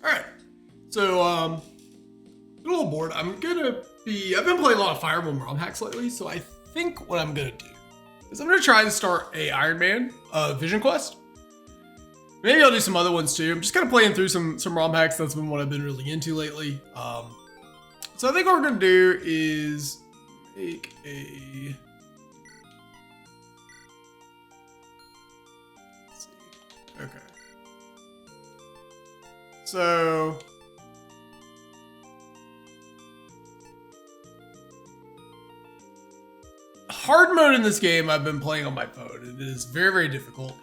All right. So, a little bored. I've been playing a lot of Fire Emblem romhacks lately, so I think what I'm gonna do is I'm gonna try and start a Ironman Vision Quest. Maybe I'll do some other ones too. I'm just kind of playing through some romhacks. That's been what I've been really into lately. So I think what we're gonna do is make a. Let's see. Okay. So. Hard mode in this game I've been playing on my phone. It is very, very difficult.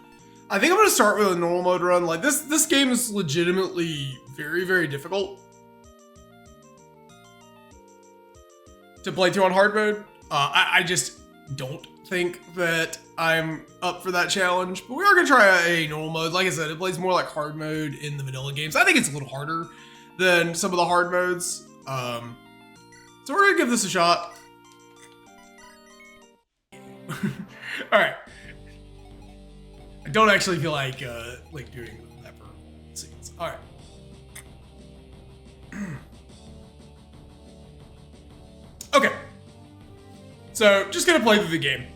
I think I'm gonna start with a normal mode run. Like this game is legitimately very, very difficult to play through on hard mode. I just don't think that I'm up for that challenge, but we are gonna try a normal mode. Like I said, it plays more like hard mode in the vanilla games. I think it's a little harder than some of the hard modes. So we're gonna give this a shot. All right. I don't actually feel like doing that for scenes. All right. Okay. So just gonna play through the game.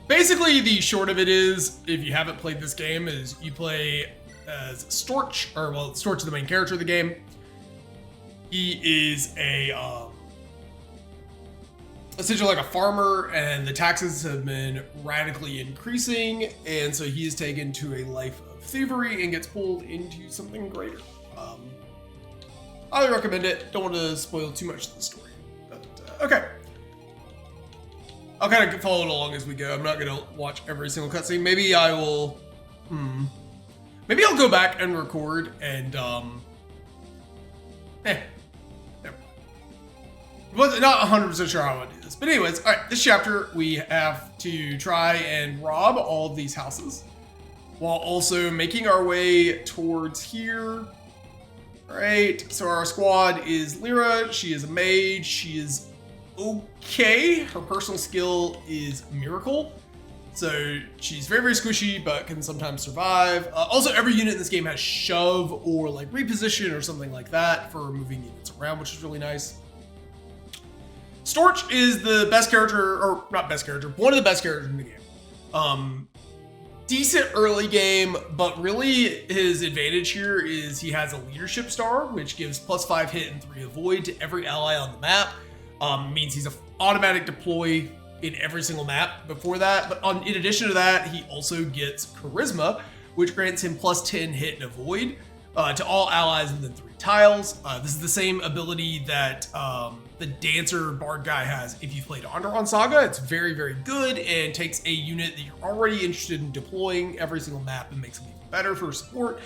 Basically the short of it is, if you haven't played this game, is you play as Storch, or well, Storch is the main character of the game. He is essentially like a farmer, and the taxes have been radically increasing, and so he is taken to a life of thievery and gets pulled into something greater. Highly recommend it. Don't want to spoil too much of the story, but okay. I'll kind of follow it along as we go. I'm not gonna watch every single cutscene. Maybe I will. Maybe I'll go back and record and Wasn't not 100% sure how I want to do this. But anyways, all right, this chapter, we have to try and rob all of these houses while also making our way towards here. All right, so our squad is Lyra. She is a mage. She is okay. Her personal skill is Miracle. So she's very, very squishy, but can sometimes survive. Also, every unit in this game has shove or like reposition or something like that for moving units around, which is really nice. Storch is the best character, or not best character, one of the best characters in the game. Decent early game, but really his advantage here is he has a leadership star, which gives +5 hit and 3 avoid to every ally on the map. Means he's an automatic deploy in every single map before that. But in addition to that, he also gets charisma, which grants him +10 hit and avoid to all allies within 3 tiles. This is the same ability that the dancer bard guy has if you've played Onderon Saga. It's very, very good and takes a unit that you're already interested in deploying every single map and makes them even better for support.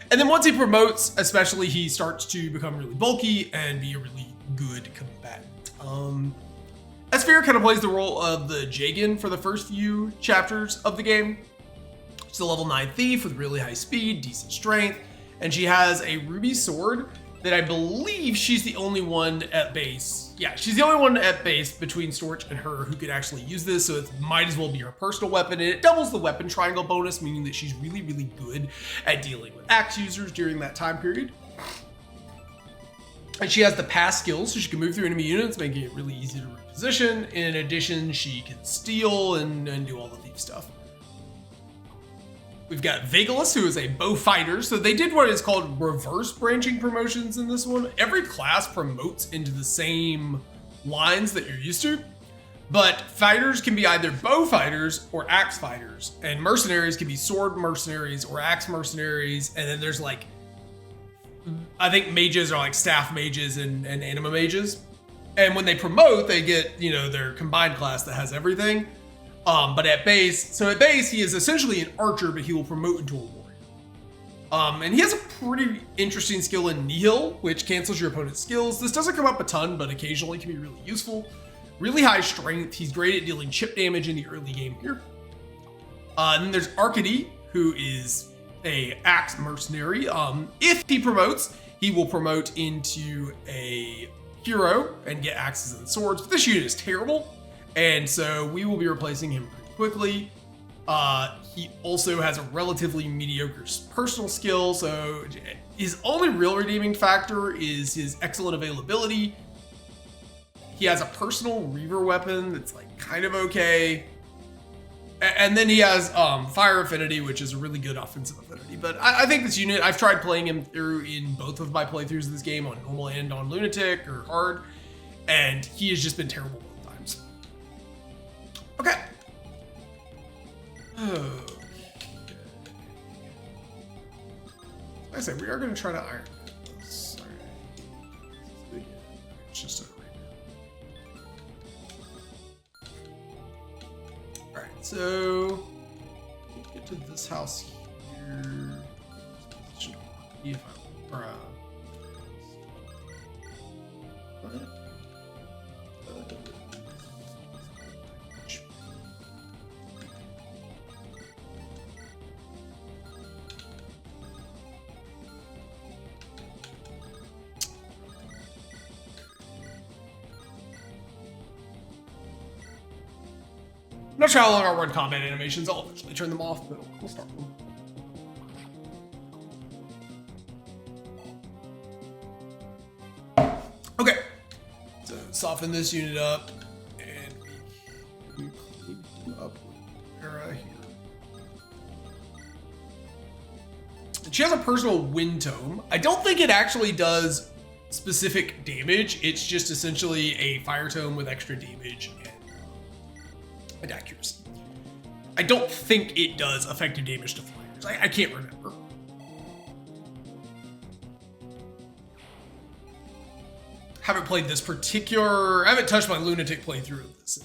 And then once he promotes, especially, he starts to become really bulky and be a really good combatant. Esphir kind of plays the role of the Jagan for the first few chapters of the game. She's a level 9 thief with really high speed, decent strength, and she has a ruby sword that I believe she's the only one at base. Yeah, she's the only one at base between Storch and her who could actually use this, so it might as well be her personal weapon, and it doubles the weapon triangle bonus, meaning that she's really, really good at dealing with axe users during that time period. And she has the pass skills, so she can move through enemy units, making it really easy to reposition. In addition, she can steal and do all the thief stuff. We've got Vagalus, who is a bow fighter. So they did what is called reverse branching promotions in this one. Every class promotes into the same lines that you're used to, but fighters can be either bow fighters or axe fighters, and mercenaries can be sword mercenaries or axe mercenaries. And then there's like, I think mages are like staff mages and anima mages. And when they promote, they get, their combined class that has everything. But at base, he is essentially an archer, but he will promote into a warrior. And he has a pretty interesting skill in Nihil, which cancels your opponent's skills. This doesn't come up a ton, but occasionally can be really useful. Really high strength. He's great at dealing chip damage in the early game here. And then there's Arcady, who is a axe mercenary. If he promotes, he will promote into a hero and get axes and swords. But this unit is terrible, and so we will be replacing him pretty quickly. He also has a relatively mediocre personal skill, so his only real redeeming factor is his excellent availability. He has a personal Reaver weapon that's like kind of okay. And then he has Fire Affinity, which is a really good offensive affinity. But I think this unit, I've tried playing him through in both of my playthroughs of this game on normal and on Lunatic or hard, and he has just been terrible both times. Okay. Okay. Like I said, we are going to try to Ironman this. Sorry. It's just a Alright, so we'll get to this house here. If I I'm not sure how long I'll run combat animations. I'll eventually turn them off, but we'll start them. Okay, so soften this unit up, and we clean up with Era here. And she has a personal wind tome. I don't think it actually does specific damage. It's just essentially a fire tome with extra damage and accuracy. I don't think it does effective damage to flyers. I can't remember. Haven't played this particular. I haven't touched my Lunatic playthrough of this,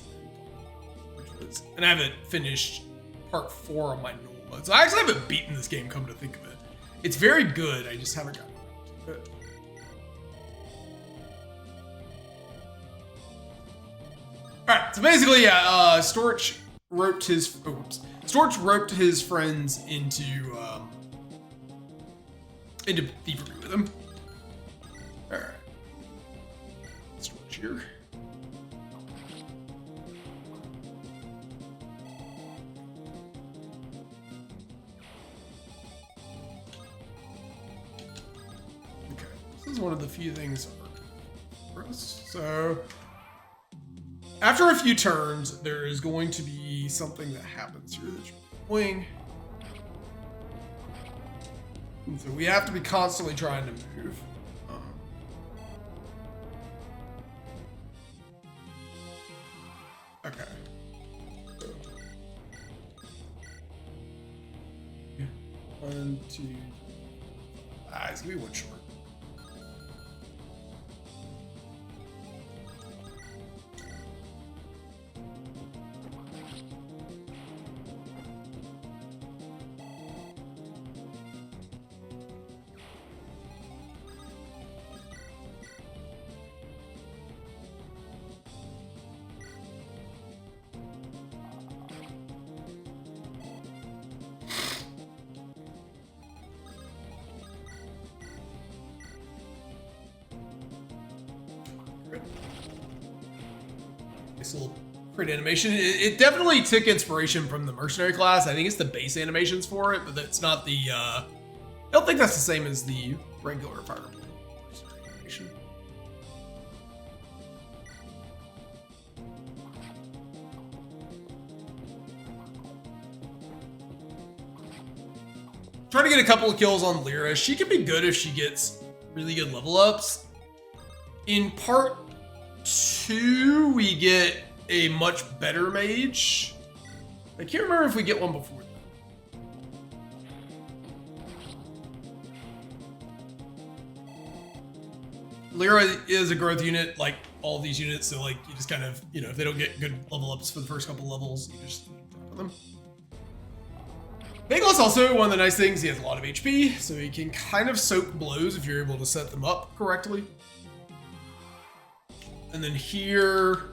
and I haven't finished part 4 on my normal mode. So I actually haven't beaten this game. Come to think of it, it's very good. I just haven't gotten around to it. All right, so basically, yeah, Storch roped his friends into thievery with him. All right, Storch here. Okay, this is one of the few things for us. So. After a few turns, there is going to be something that happens here that you're doing. And so we have to be constantly trying to move. Okay. So, yeah. 1, 2. It's gonna be one short. Nice little crit animation. It definitely took inspiration from the mercenary class. I think it's the base animations for it, but it's not the. I don't think that's the same as the regular fire mercenary animation. Trying to get a couple of kills on Lyra. She can be good if she gets really good level ups. In part 2, we get a much better mage. I can't remember if we get one before that. Lyra is a growth unit like all these units, so like you just kind of, you know, if they don't get good level ups for the first couple levels, you just drop them. Nicholas also, one of the nice things, he has a lot of HP, so he can kind of soak blows if you're able to set them up correctly. And then here,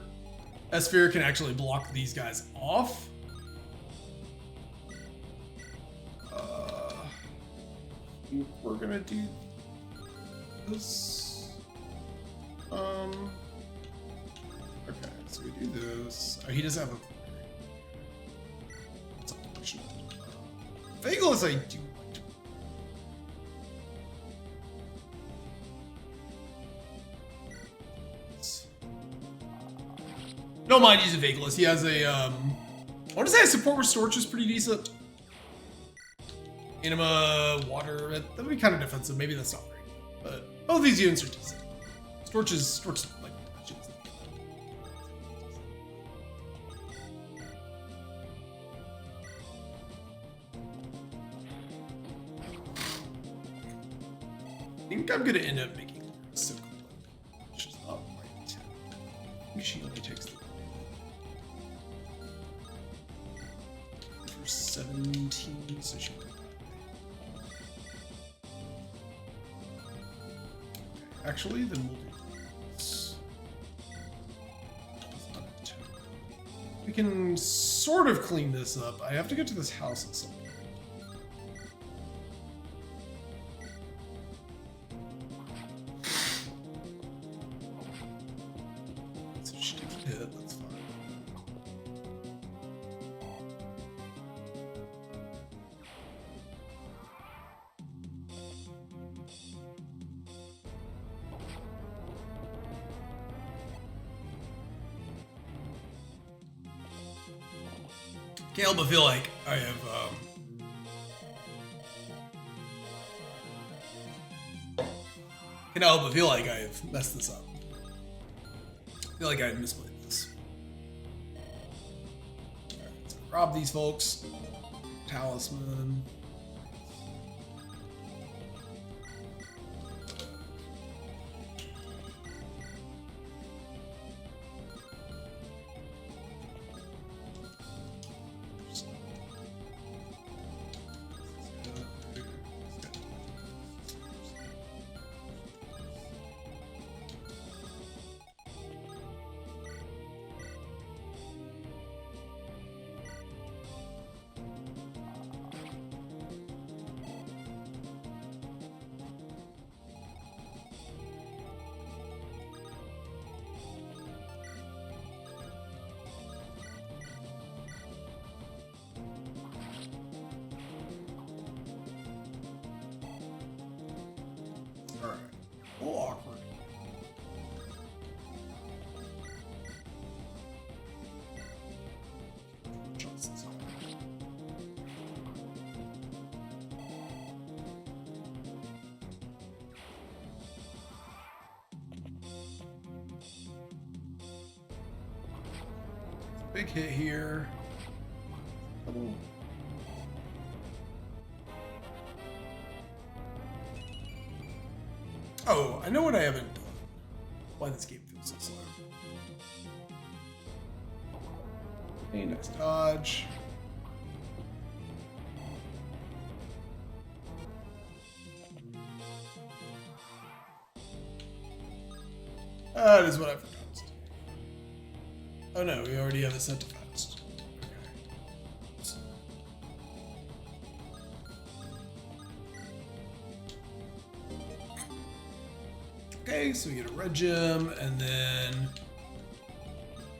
Esphere can actually block these guys off. We're gonna do this. Okay, so we do this. Oh, he doesn't have a. Vagalus I do like to. Don't mind using Vagalus. He has a, I want to say his support with Storch is pretty decent. Anima, water, that would be kind of defensive. Maybe that's not very good. But both these units are decent. Storch is like, I think I'm gonna end up making so which is not right. I think she only takes the for 17, so she. Actually, then we'll do this. We can sort of clean this up. I have to get to this house at some point. So she takes a hit, that's fine. Can't help but feel like I have, can't help but feel like I have messed this up. I feel like I misplayed this. Alright, let's rob these folks. Talisman. Alright. A little awkward. Big hit here. Oh, I know what I haven't done. Why this game feels so slow. Okay, nice dodge. That is what I forgot to do. Oh no, we already have it set to fast. Okay, so we get a red gem, and then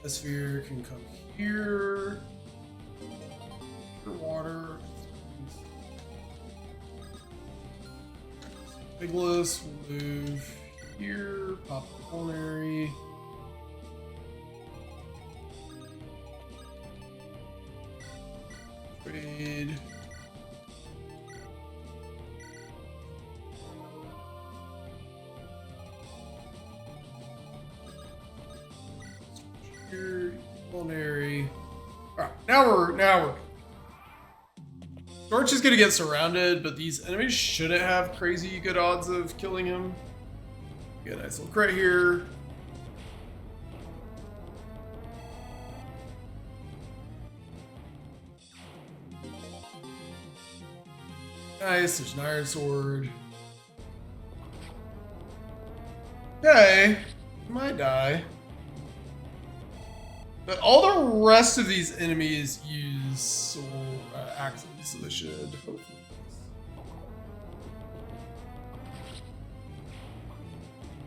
a sphere can come here. Water. Bigless will move here. Pop the culinary. Trade. Culinary. Alright, now we're Storch is gonna get surrounded, but these enemies shouldn't have crazy good odds of killing him. Get a nice little crit here. Nice, there's an iron sword. Okay, might die. But all the rest of these enemies use soul axes, so they should hopefully.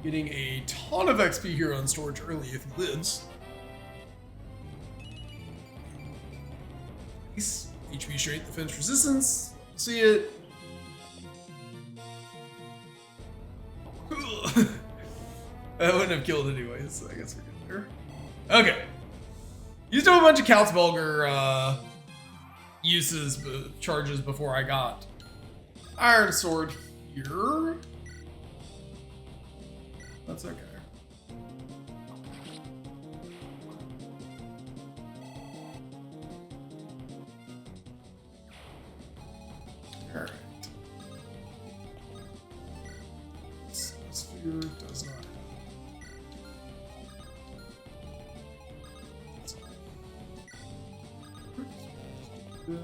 Getting a ton of XP here on Storch early if he lives. Nice. HP strength, defense, resistance. See it. I wouldn't have killed anyways, so I guess we're good there. Okay. Used up a bunch of Kaltzbelger uses, charges before I got Iron Sword here. That's okay. Alright. Sphere does not.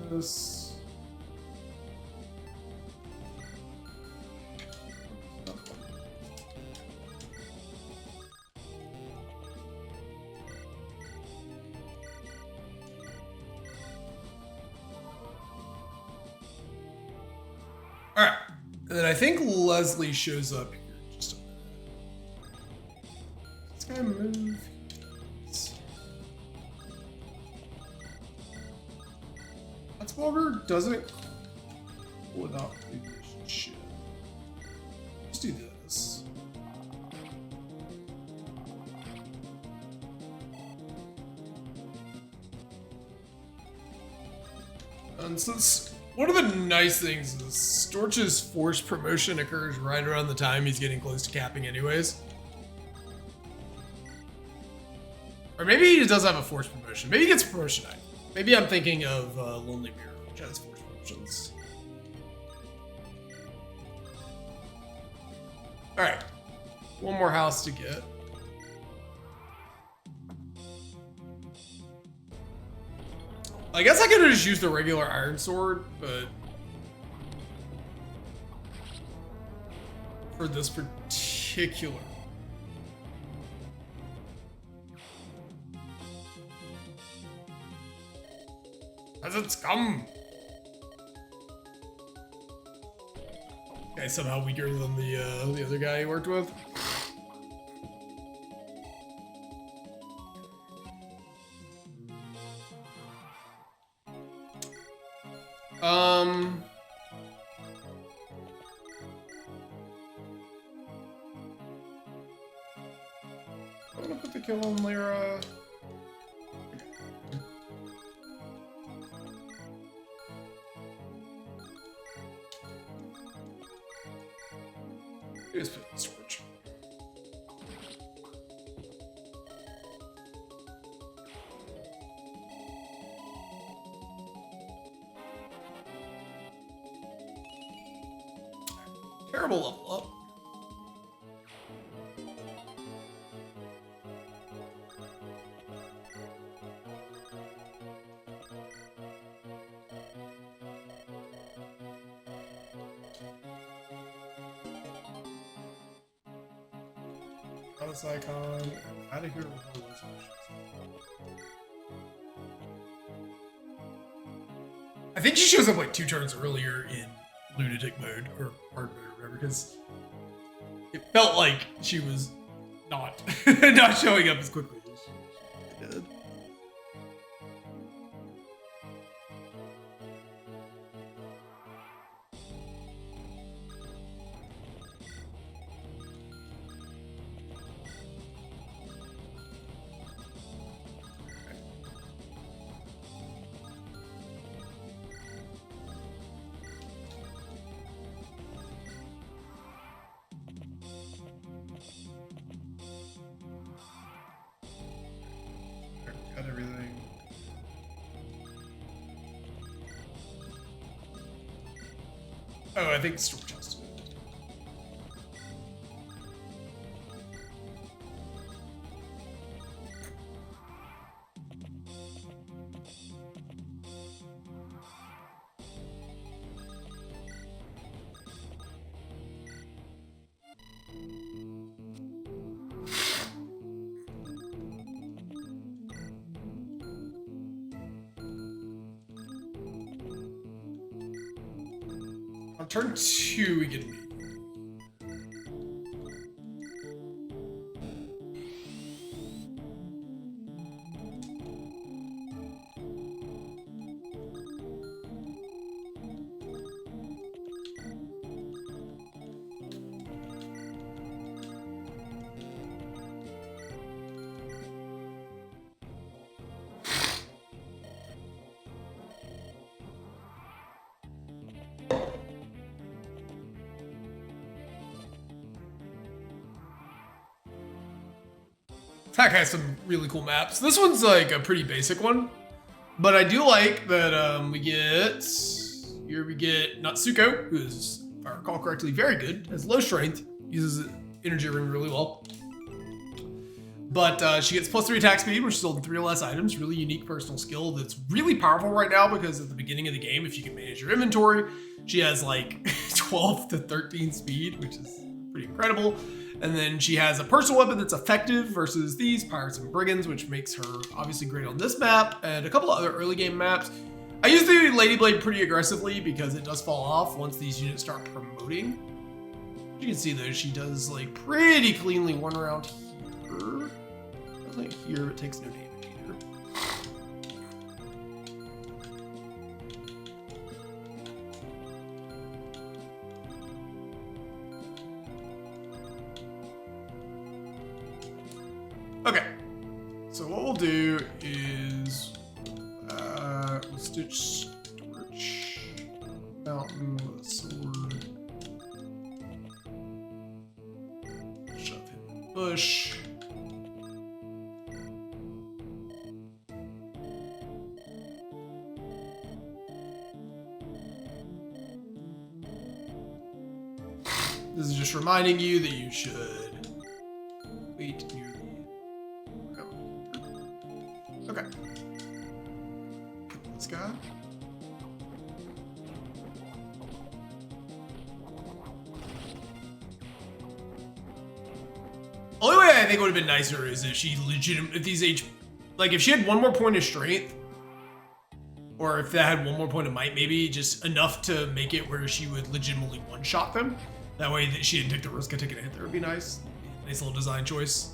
This. All right, and then I think Leslie shows up here. Just a minute. Let's kind of move. Kaltzbelger doesn't without shit. Let's do this. And since one of the nice things is Storch's forced promotion occurs right around the time he's getting close to capping anyways. Or maybe he does have a forced promotion. Maybe he gets a promotion item. Maybe I'm thinking of Lonely Mirror, which has forced promotions. Alright. One more house to get. I guess I could have just used the regular Iron Sword, but for this particular. Peasants, come! Guy's somehow weaker than the other guy he worked with. I'm gonna put the kill on Lyra. Just put it in storage. Terrible level up. This icon out of here before those I think she shows up like 2 turns earlier in lunatic mode or hard mode or whatever, because it felt like she was not not showing up as quickly as she did. Got everything. Oh, I think storage has to. On turn 2, we get me. Attack has some really cool maps. This one's like a pretty basic one, but I do like that we get Natsuko, who is, if I recall correctly, very good, has low strength, uses energy ring really well. But she gets +3 attack speed, which is sold in 3 or less items. Really unique personal skill that's really powerful right now because at the beginning of the game, if you can manage your inventory, she has like 12 to 13 speed, which is pretty incredible. And then she has a personal weapon that's effective versus these Pirates and Brigands, which makes her obviously great on this map and a couple of other early game maps. I use the Lady Blade pretty aggressively because it does fall off once these units start promoting. You can see though, she does like pretty cleanly one round here. I think here it takes no damage either. Okay, so what we'll do is we'll stitch storage, mountain with a sword, shove him in the bush. This is just reminding you that you should wait near the okay. This guy. Only way I think would have been nicer is if she if she had one more point of strength, or if that had one more point of might, maybe just enough to make it where she would legitimately one-shot them. That way that she didn't take the risk of taking a hit there would be nice. Nice little design choice.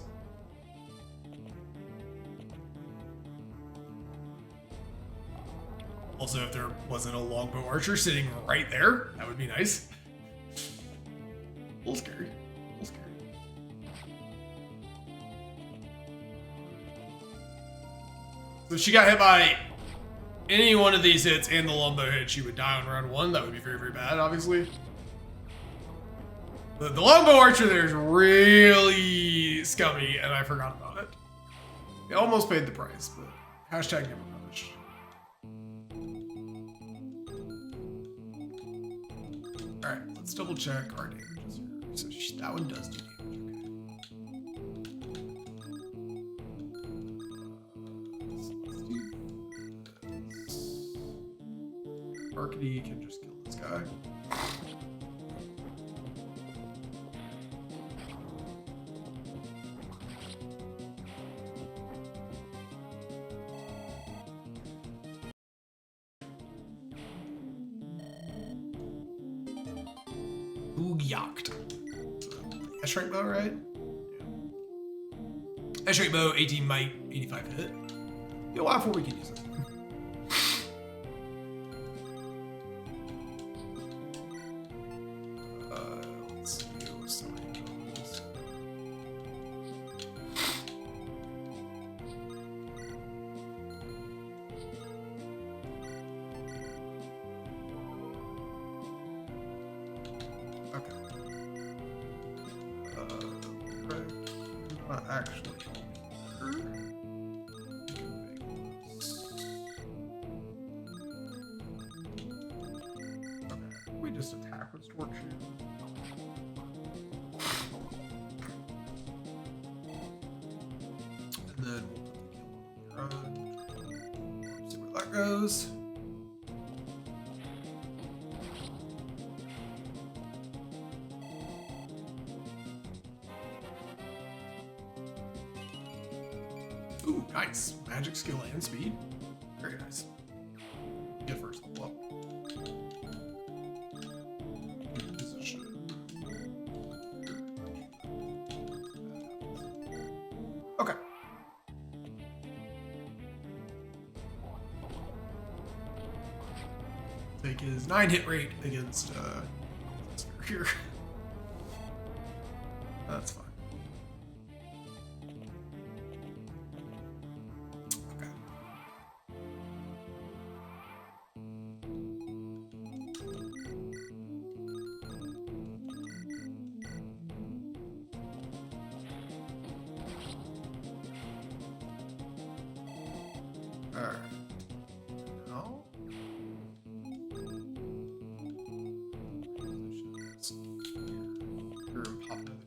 Also, if there wasn't a longbow archer sitting right there, that would be nice. A little scary. A little scary. So if she got hit by any one of these hits and the longbow hit, she would die on round 1. That would be very, very bad, obviously. The longbow archer there is really scummy, and I forgot about it. They almost paid the price, but hashtag never punished. Alright, let's double check our damages here. So that one does do damage. Arkady can just kill this guy. Yacht. S-rank bow, right? Yeah. S-rank bow, 18 might, 85 to hit. Be a while before we can use it. Let's see what's the range. Okay. Not actually. Okay, we just attack with torch here. And then we'll put the kill on the run. See where that goes. Ooh, nice. Magic skill and speed. Very nice. Get first level up. Position. Okay. Take his 9 hit rate against here. That's fine. Alright. No. Here and pop into the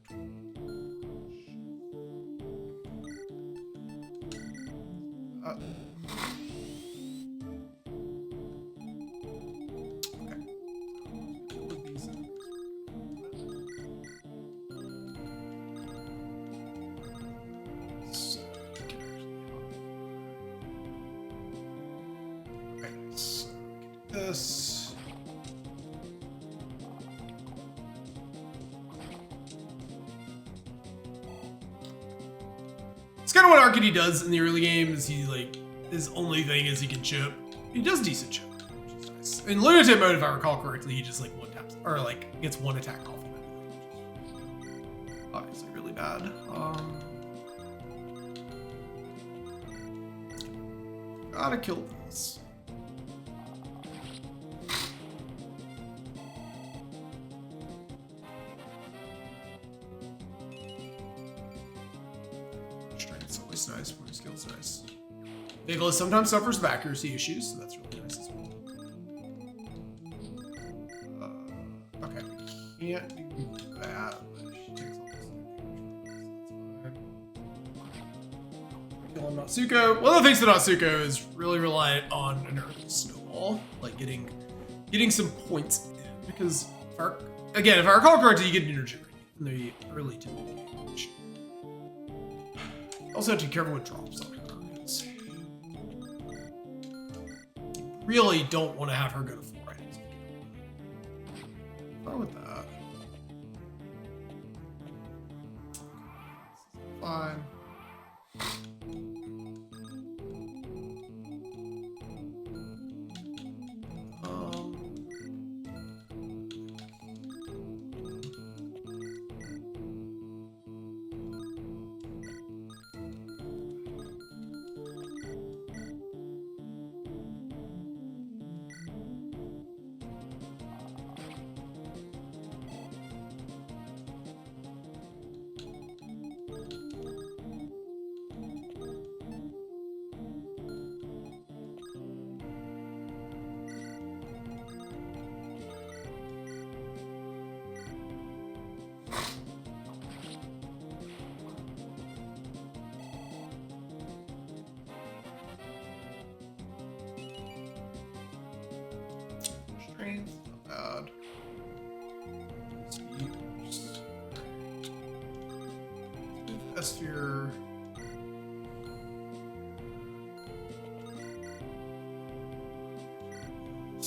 this. It's kind of what Arcady does in the early game. Is he like his only thing is he can chip. He does decent chip, which is nice. In lunatic mode, if I recall correctly, he just like one taps or like gets one attack off of it. Obviously, really bad. Gotta kill this. Strength's always nice, point skill's nice. Nicholas sometimes suffers from accuracy issues, so that's really nice as well. Okay, we can't do that, but she takes all this damage, so that's fine. Kill him, Natsuko. One of the things that Natsuko is really reliant on an early snowball, like getting some points in, because if I recall correctly, you get an energy ring in the early to mid game, which also have to be careful with drops on her. You really don't want to have her go to 4 items. What's wrong with that? Fine. Not bad. S-Sphere. Put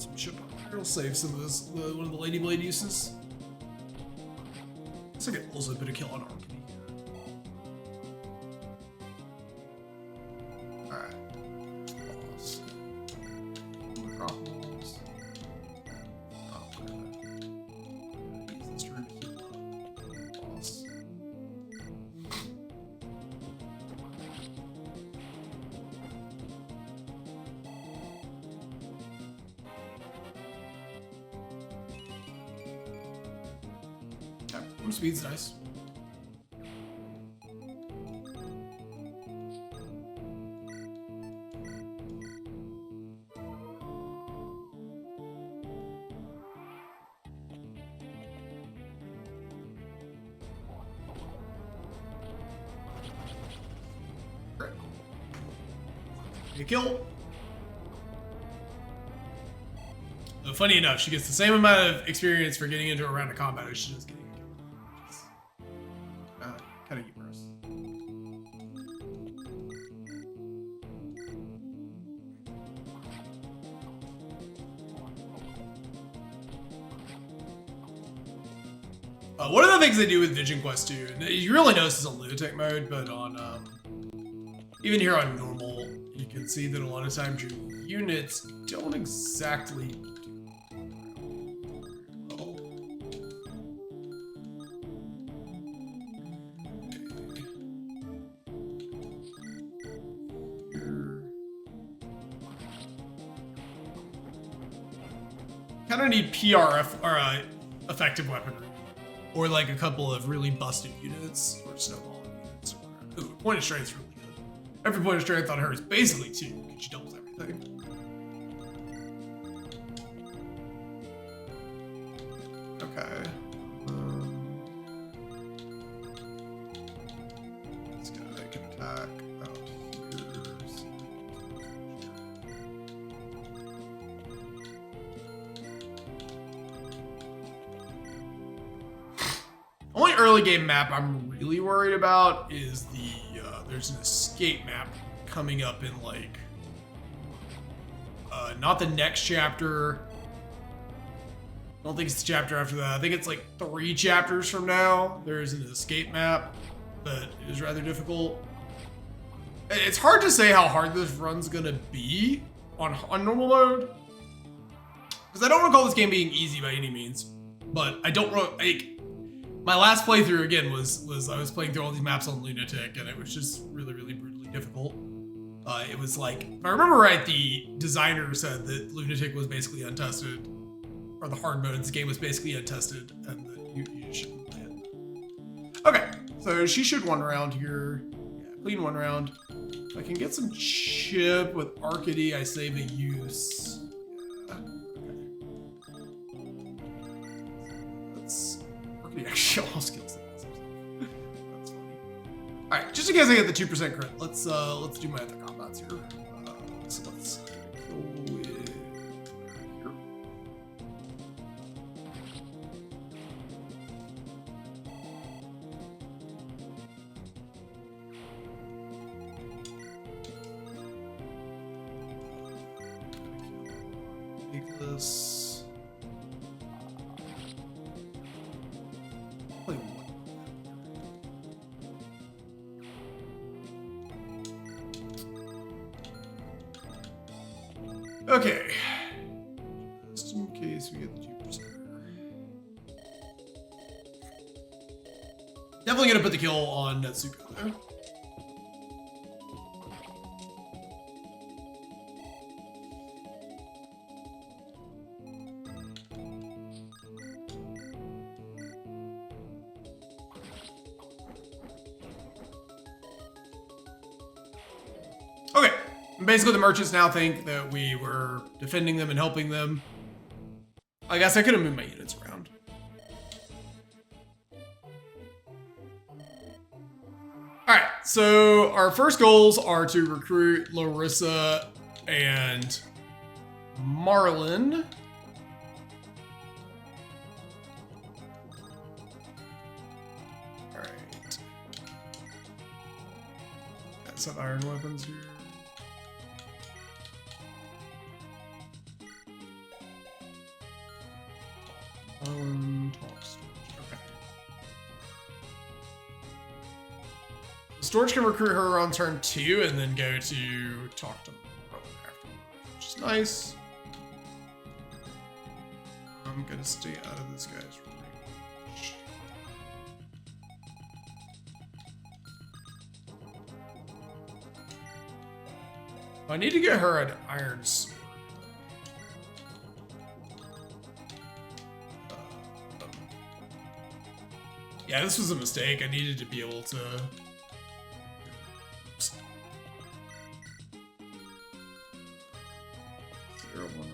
some chip on here. We'll save some of this, one of the Lady Blade uses. Looks like it also a bit of kill on Arcady here. Alright. Acropolis. Speed's nice. Great. You kill. Funny enough, she gets the same amount of experience for getting into a round of combat as she does getting. Kind of humorous. One of the things they do with Vision Quest 2, and you really notice this on lunatic mode, but on even here on normal, you can see that a lot of times your units don't exactly kind of need PRF or effective weaponry, or like a couple of really busted units or snowball units. Ooh, point of strength is really good. every point of strength on her is basically 2, because she doubles everything. Okay. This guy can attack out here. Only early game map I'm really worried about is the there's an escape map coming up in like not the next chapter. I don't think it's the chapter after that. I think it's like 3 chapters from now. There's an escape map that is rather difficult. It's hard to say how hard this run's gonna be on normal mode, because I don't recall this game being easy by any means. But I don't like. My last playthrough again was I was playing through all these maps on Lunatic, and it was just really brutally difficult. It was like, if I remember right, the designer said that Lunatic was basically untested, or the hard mode of this game was basically untested, and that you shouldn't play it. Okay, so she should 1 round here. Yeah, clean 1 round. If I can get some chip with Arcady, I save a use. Yeah, okay. Arcady actually almost kills the boss himself. That's funny. Alright, just in case I get the 2% crit, let's do my other combats here. So let's go with here. Take this. Play 1. Okay. Just in case we get the 2%. Definitely gonna put the kill on Netsuko though. Okay, basically the merchants now think that we were defending them and helping them. I guess I could have moved my units around. Alright, so our first goals are to recruit Larissa and Marlin. Alright. Got some iron weapons here. Talk storage. Okay. Storage can recruit her on turn 2 and then go to talk to Marlin afterwards, which is nice. I'm gonna stay out of this guy's range. I need to get her an iron sword. Yeah, this was a mistake. I needed to be able to... Oops. 0, 1.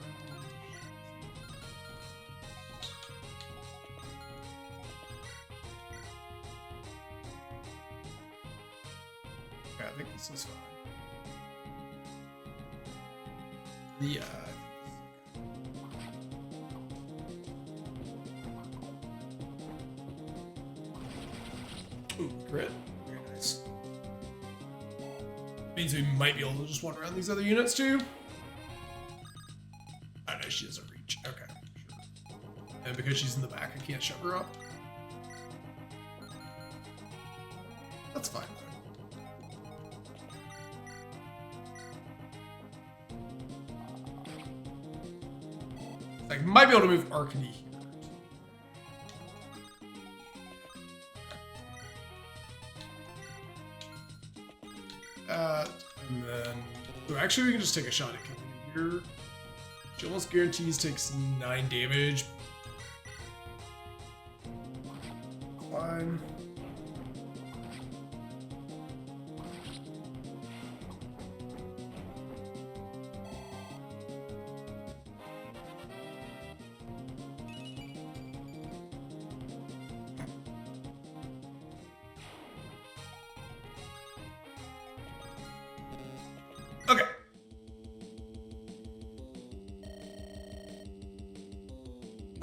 Okay, I think this is fine. Yeah. Ooh, crit. Very nice. Means we might be able to just wander around these other units too. Oh no, she doesn't reach. Okay, sure. And because she's in the back, I can't shove her up. That's fine though. I might be able to move Arcady here. And then, oh, actually we can just take a shot at killing him here. She almost guarantees takes 9 damage. Fine.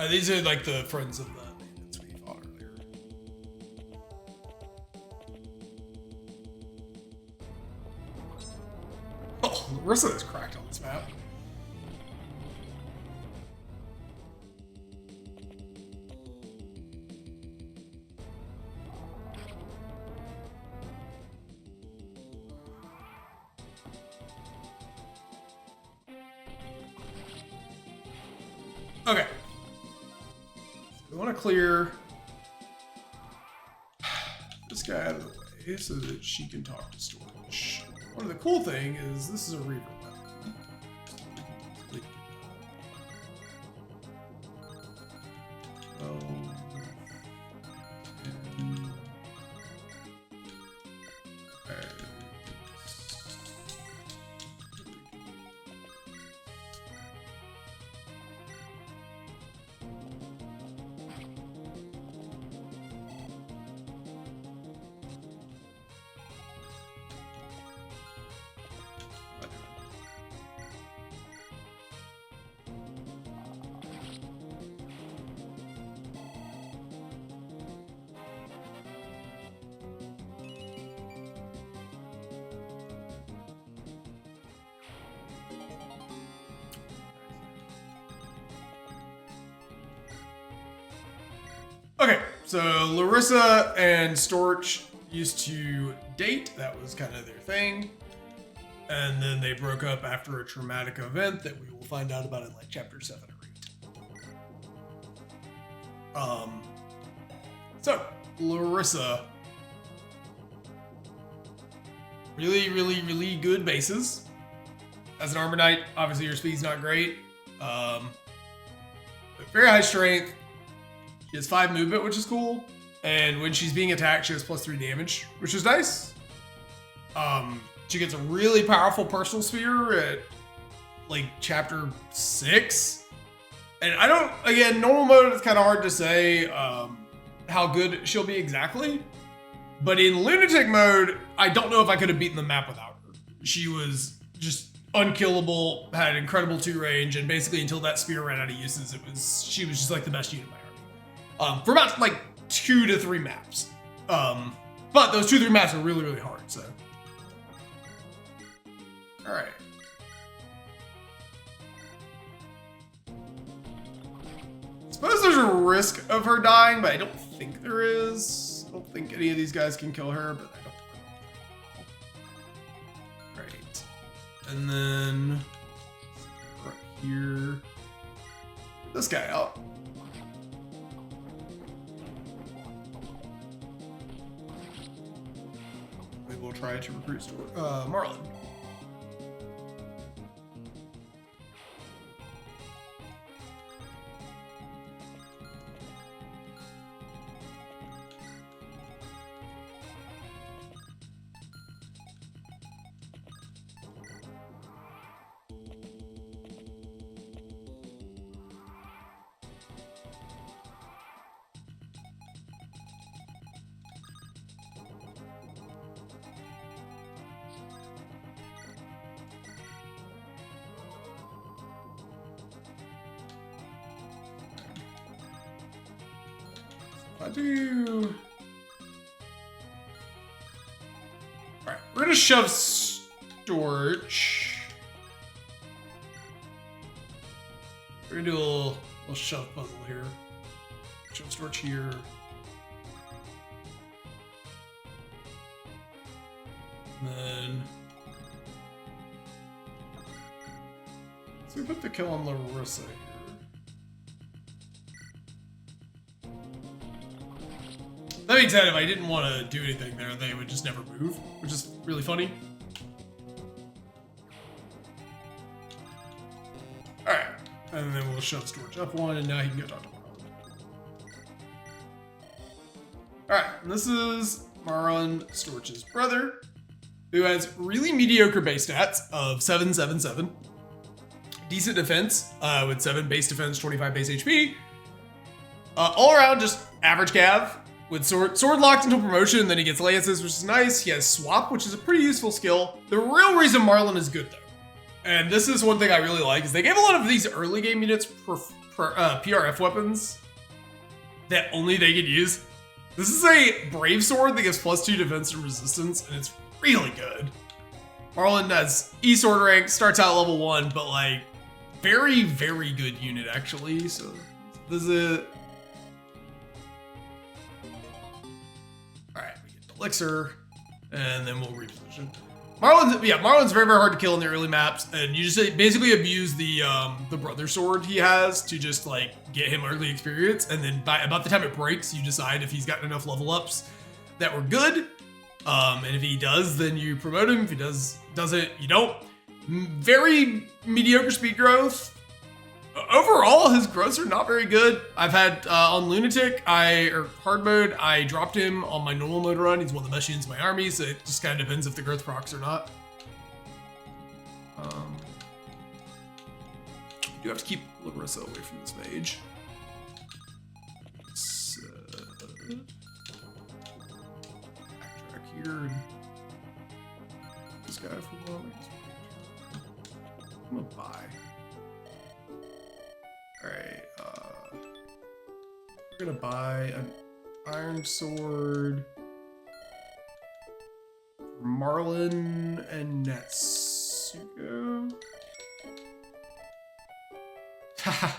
These are like the friends of the bandits we fought earlier. Oh, Larissa is cracked on this map. Okay. We want to clear this guy out of the way so that she can talk to Storage. One of the cool thing is this is a reaver weapon. Okay, so Larissa and Storch used to date. That was kind of their thing. And then they broke up after a traumatic event that we will find out about in like chapter 7 or 8. So Larissa, really good bases. As an Armor Knight, obviously your speed's not great. But very high strength. She has 5 movement, which is cool. And when she's being attacked, she has +3 damage, which is nice. She gets a really powerful personal sphere at like chapter 6. And I don't, again, normal mode, it's kind of hard to say how good she'll be exactly. But in lunatic mode, I don't know if I could have beaten the map without her. She was just unkillable, had incredible 2 range, and basically until that spear ran out of uses, she was just like the best unit in my army. For about like 2 to 3 maps. But those 2 to 3 maps are really hard, so. All right. I suppose there's a risk of her dying, but I don't think there is. I don't think any of these guys can kill her, but I don't. Right. And then right here, this guy out. We will try to recruit Marlon. I do. Alright, we're gonna shove Storch. We're gonna do a little shove puzzle here. Shove Storch here. And then. So we put the kill on Larissa here. That being said, if I didn't want to do anything there, they would just never move, which is really funny. Alright, and then we'll shove Storch up 1, and now he can go talk to Marlon. Alright, and this is Marlon, Storch's brother, who has really mediocre base stats of 777, decent defense with 7 base defense, 25 base HP, all around just average cav. With sword locked until promotion, and then he gets lances, which is nice. He has swap, which is a pretty useful skill. The real reason Marlon is good, though, and this is one thing I really like, is they gave a lot of these early game units PRF weapons that only they can use. This is a Brave Sword that gives +2 defense and resistance, and it's really good. Marlin has E-Sword rank, starts out level 1, but like, very, very good unit actually, so visit. Alright, we get the Elixir, and then we'll reposition. Marlin's very, very hard to kill in the early maps, and you just basically abuse the brother sword he has to just like get him early experience, and then by about the time it breaks, you decide if he's gotten enough level ups that were good, and if he does, then you promote him. If he doesn't, you don't. Very mediocre speed growth. Overall, his growths are not very good. I've had on Lunatic, or hard mode, I dropped him on my normal mode run. He's one of the best units in my army, so it just kind of depends if the growth procs or not. You do have to keep Larissa away from this mage. So, backtrack here. And this guy for one. I'm gonna buy. Alright, we're gonna buy an Iron Sword for Marlin and Netsuko. Haha,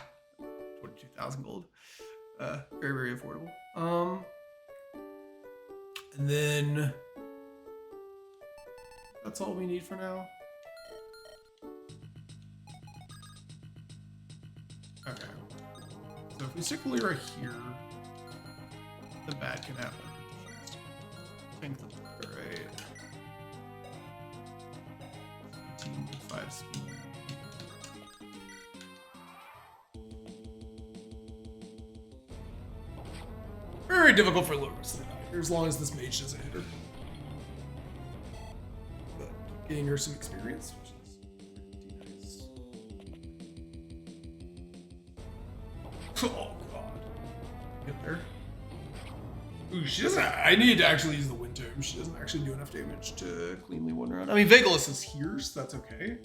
22,000 gold. Very, very affordable. And then that's all we need for now. Okay. So if we stick Lyra here, the bad can happen. Think the right. 5 speed. Very difficult for Larissa to die here as long as this mage doesn't hit her. But getting her some experience, which is pretty nice. Oh god. Get there. Ooh, she doesn't. I need to actually use the Wind Tome. She doesn't actually do enough damage to cleanly one round. I mean, Vegalus is here, so that's okay.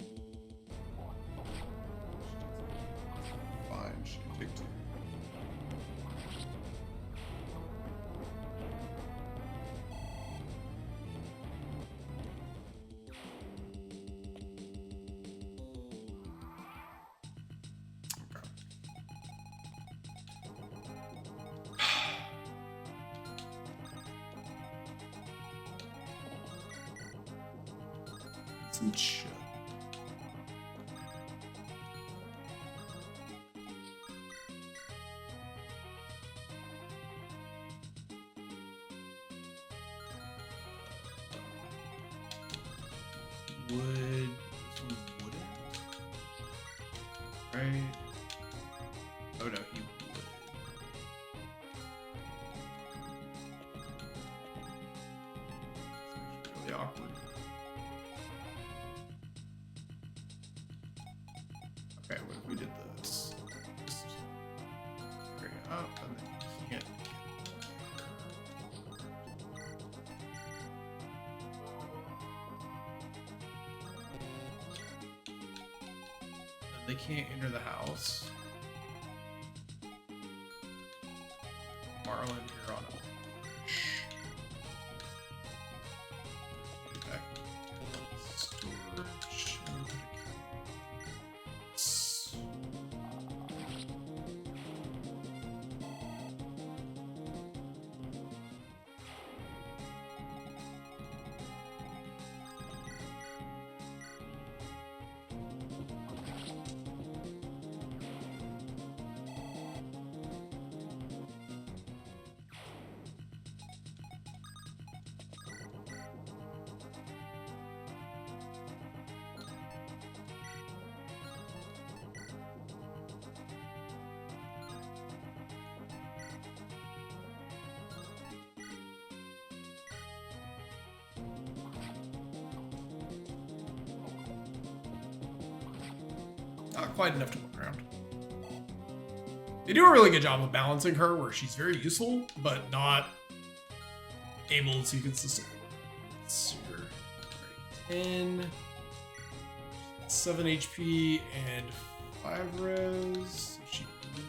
Fine, she can take 2. Some shit. Wood. This one wouldn't. Right? Oh no, he would. It's really awkward. Okay, what if we did this? Just bring it up and then you can't. And they can't enter the house. Marlin, you're on a push. Back storage. Not quite enough to walk around. They do a really good job of balancing her where she's very useful, but not able to consistently. Let's see here. 10, 7 HP, and 5 res. She can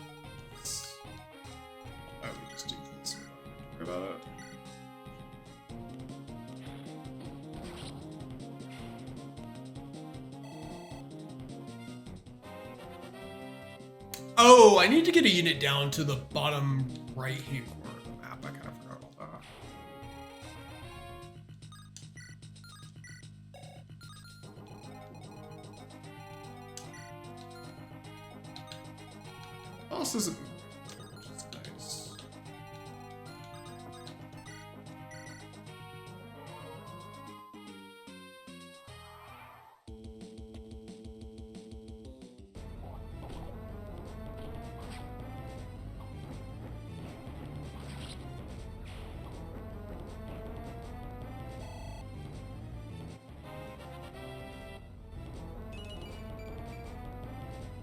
Oh, I need to get a unit down to the bottom right-hand corner of the map. I kind of forgot about that. Oh, this isn't nice.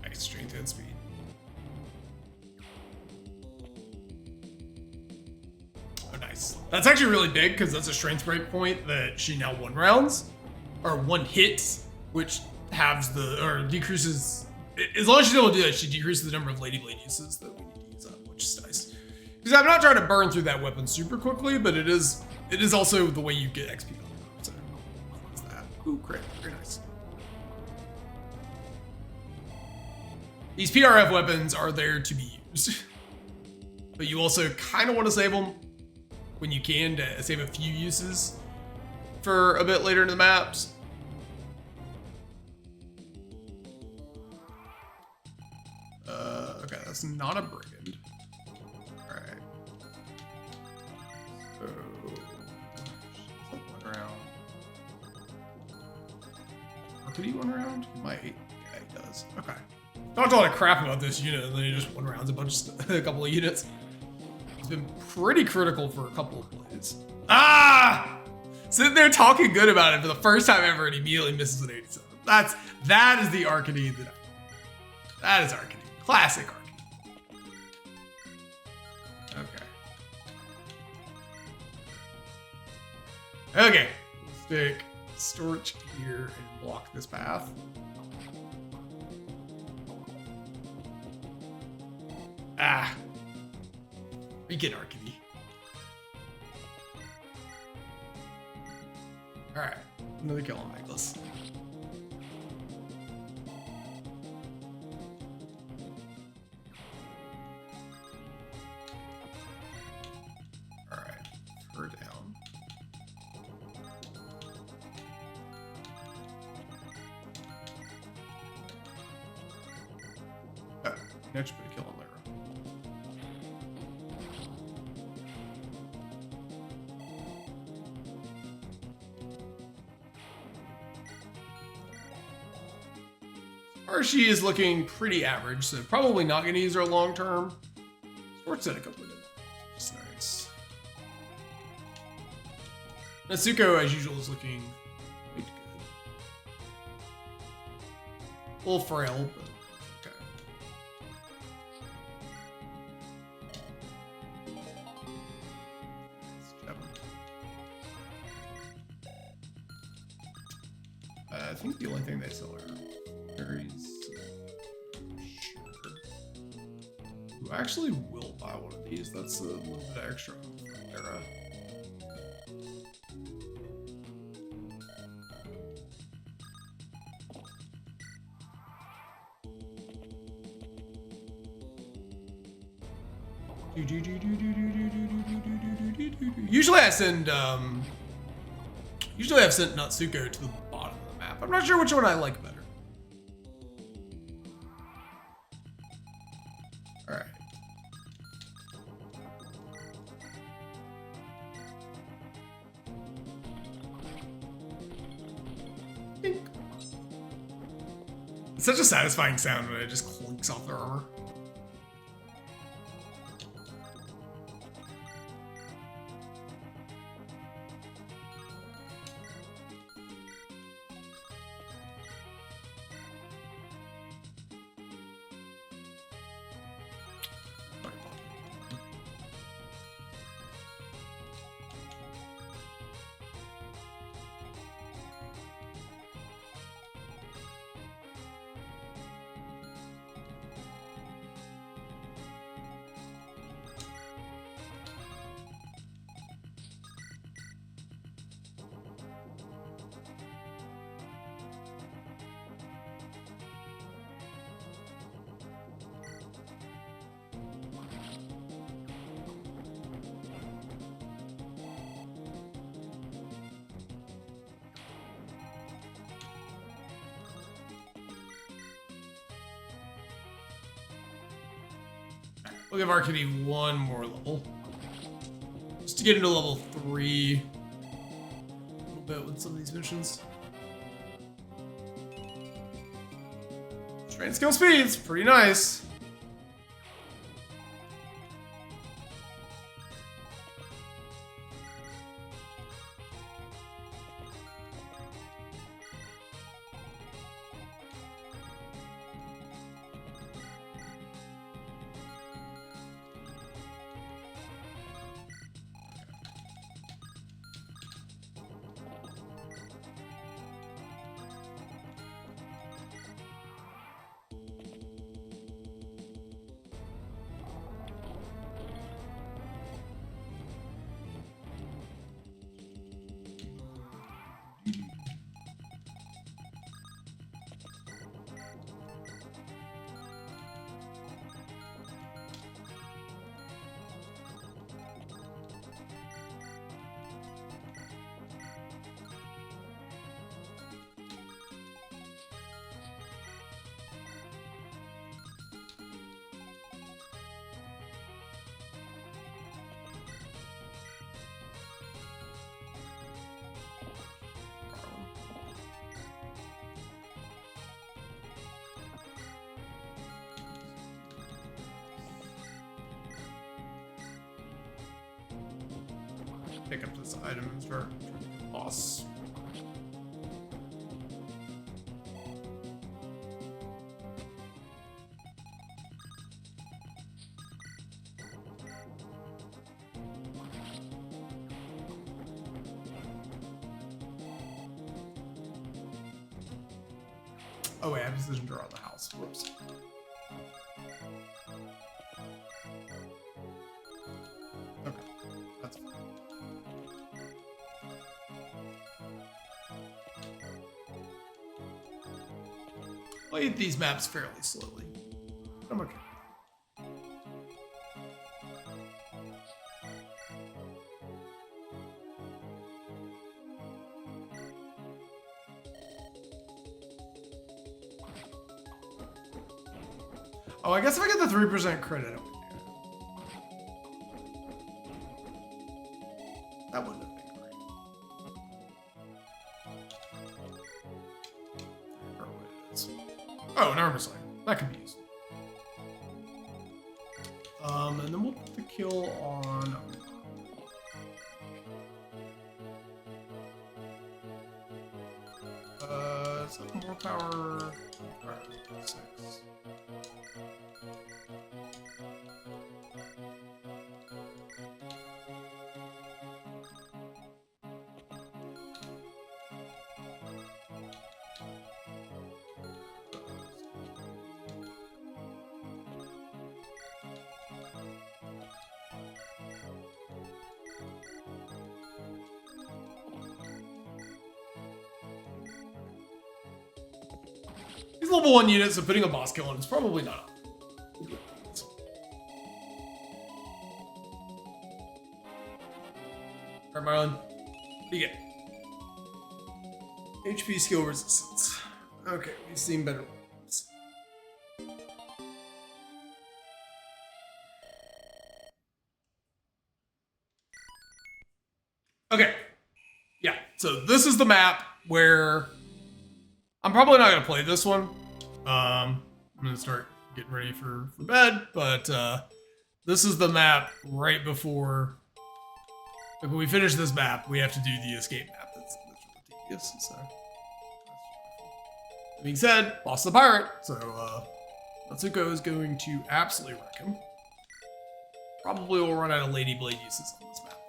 Nice strength and speed. Oh, nice. That's actually really big because that's a strength break point that she now 1 rounds or 1 hit, which halves the or decreases. As long as she's able to do that, she decreases the number of Lady Blade uses that we need to use up, which is nice. Because I'm not trying to burn through that weapon super quickly, but it is also the way you get XP. So, what's that? Ooh, crit. Very nice. These PRF weapons are there to be used, but you also kind of want to save them when you can to save a few uses for a bit later in the maps. Okay, that's not a brigand. All right. So, 1 round. Or could he 1 round? He might. Yeah, he does. Okay. Talked a lot of crap about this unit, and then he just 1 rounds a couple of units. It's been pretty critical for a couple of plays. Ah! Sitting there talking good about it for the first time ever, and he immediately misses an 87. That is the Arcady that is Arcady. Classic Arcady. Okay. Okay. Stick Storch here and block this path. Ah. We get Arcady. Alright. Another kill on Nicholas. Alright. Her down. Oh, next put a kill on Lyra. She is looking pretty average, so probably not going to use her long term. Sports at a couple of That's nice. Natsuko, as usual, is looking quite good. A little frail, but okay. I think the only thing they sell are berries. I actually will buy one of these. That's a little bit extra. Era. Usually I've sent Natsuko to the bottom of the map. I'm not sure which one I like better. Alright. It's such a satisfying sound when it just clinks off their armor. We'll give our kitty one more level. Just to get into level 3. A little bit with some of these missions. Strength, skill, speed's pretty nice. Pick up this item and start boss. Oh wait, I have decision draw the house. Whoops. Okay, that's fine. I'll eat these maps fairly slowly. I'm okay. Oh, I guess if I get the 3% credit, I would do it. That wouldn't have been great. Oh, an armor sling. That could be useful. And then we'll put the kill on. So more power. Alright, 6. He's level 1 unit, so putting a boss kill on is probably not up. Alright, Marlon. What do you get? HP skill resistance. Okay, we've seen better ones. Okay. Yeah, so this is the map where I'm probably not going to play this one. I'm going to start getting ready for bed, but this is the map right before. Like when we finish this map, we have to do the escape map. That's really tedious. So, that being said, lost the pirate. So Natsuko is going to absolutely wreck him. Probably will run out of Lady Blade uses on this map.